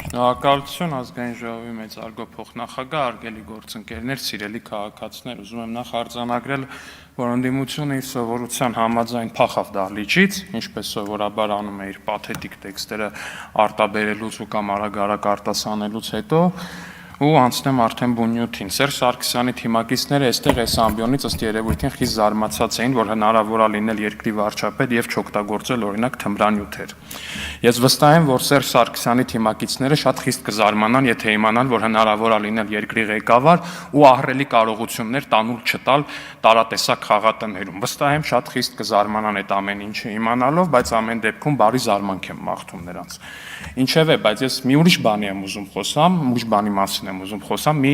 Շնորհակալություն ազգային ժողովի մեծարգո փոխնախագահ, արգելի գործընկերներ, սիրելի քաղաքացիներ, ուզում եմ նախ արձանագրել, որ ընդդիմությունը իր սովորության համաձայն փախավ դահլիճից, ինչպես սովորաբար անում է իր պաթետիկ տեքստերը արտաբերելուց ու կամ արագ-արագ արտասանելուց հետո, ու անցնեմ արդեն բունյութին։ Սերժ Սարգսյանի թիմակիցները այստեղ այս ամբիոնից ըստ երևույթին խիստ զարմացած էին, որ հնարավոր է լինել երկրի վարչապետ եւ չօգտագործել օրինակ թմրանյութեր։ Ես վստահ եմ, որ Սերժ Սարգսյանի թիմակիցները շատ խիստ կզարմանան, եթե իմանան, որ հնարավոր է լինել երկրի ղեկավար ու ահռելի կարողություններ տանուլ չտալ տարատեսակ խաղատներում։ Վստահ եմ, շատ խիստ կզարմանան այդ ամեն ինչը իմանալով, բայց ամեն դեպքում բարի զարմանք եմ մաղթում նրանց։ Ինչևէ, բայց ես մի ուրիշ բանի եմ ուզում խոսամ, ուրիշ բանի մասին եմ ուզում խոսամ, մի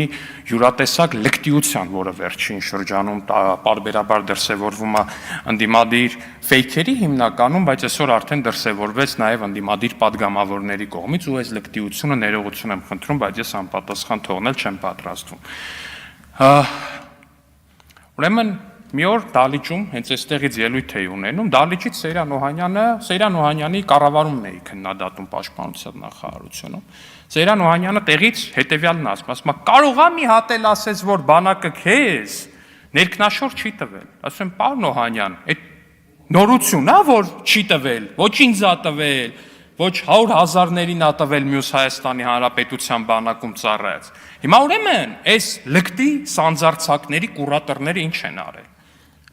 յուրատեսակ լկտիության, որը վերջին շրջանում պարբերաբար դրսևորվում է ընդդիմադիր ֆեյքերի հիմնականում, բայց այսօր արդեն դրսևորվեց նաև ընդդիմադիր падգամավորների կողմից, ու այս լկտիությունը ներողություն եմ խնդրում, բայց ես անպատասխան թողնել չեմ պատրաստվում։ Ուրեմն մի օր դահլիճում հենց այստեղից ելույթ էի ունենում, դահլիճից Սեյրան Օհանյանի կառավարումն էի քննադատում պաշտպանության նախարարությունում։ Սեյրան Օհանյանը տեղից հետևյալն ասում է, կարող է մի հատ էլ ասես, որ բանակը քեզ ներքնաշոր չի տվել։ Ասում եմ, պարոն Օհանյան, այդ նորություն է, որ չի տվել, ոչ ինձ ա տվել, ոչ 100,000-ներին ա տվել մյուս Հայաստանի Հանրապետության բանակում ծառայած։ Հիմա ուրեմն այս լկտի սանձարձակների կուրատորները ինչ են արել։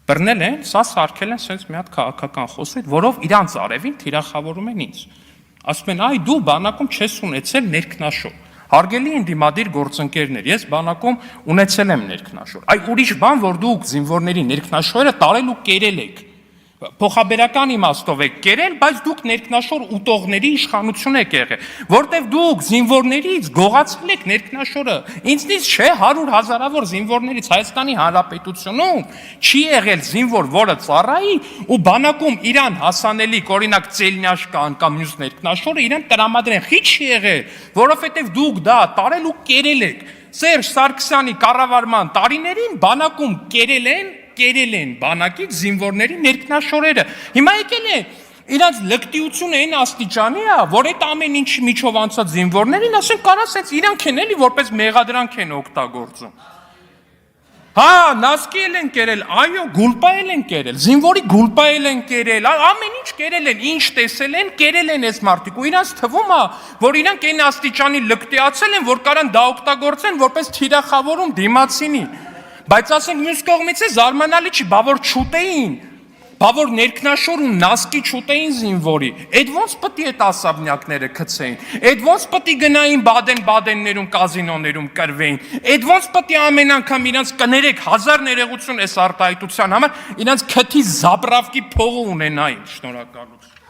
Բռնել են, սա սարքել են սենց մի հատ քաղաքական խոսույթ, որով իրանց արևին թիրախավորում են ինձ։ Ասում են, այ դու բանակում չես ունեցել ներքնաշոր։ Հարգելի ընդդիմադիր գործընկերներ, ես բանակում ունեցել եմ ներքնաշոր։ Այ ուրիշ բան, որ դուք զինվորների ներքնաշորը տարել ու կերել եք։ Փոխաբերական իմաստով եք կերել, բայց դուք ներքնաշոր ուտողների իշխանություն եք եղել, որտեվ դուք զինվորներից գողացել եք ներքնաշորը։ Ինձնից չէ 100,000-ավոր զինվորներից Հայաստանի Հանրապետությունում չի եղել զինվոր, որը ծառայի ու բանակում իրան հասանելիք, օրինակ Ծելնյաշկան կամ մյուս ներքնաշորը իրան տրամադրեն։ Խի չի եղել, որովհետև դուք դա տարել ու կերել եք։ Սերժ Սարգսյանի կառավարման տարիներին բանակում կերել են բանակից զինվորների ներքնաշորերը։ Հիմա եկել է իրանց լկտիությունը այն աստիճանի է, որ այդ ամեն ինչ միջով անցած զինվորներին ասեն կարա սենց իրանք են էլի որպես մեղադրանք են օգտագործում։ Հա, նասկի են կերել, այո, գուլպայել են կերել, զինվորի գուլպայել են կերել, ամեն ինչ կերել են, ինչ տեսել են, կերել են այս մարդիկ ու իրանց թվում է, որ իրանք այն աստիճանի լկտիացել են, որ կարան դա օգտագործեն որպես թիրախավորում դիմացինի։ Բայց ասենք մյուս կողմից է զարմանալի չի, բա որ չուտեին, բա որ ներքնաշոր ու նասկի չուտեին զինվորի, այդ ոնց պտի այդ ասաբնյակները գցեին, այդ ոնց պտի գնային Բադեն-Բադեններում, կազինոներում կրվեին, այդ ոնց պտի ամեն անգամ իրանց կներեք 1000 ներողություն այս արտահայտության համար, իրանց քթի զապրավկի փողը ունենային, շնորհակալություն։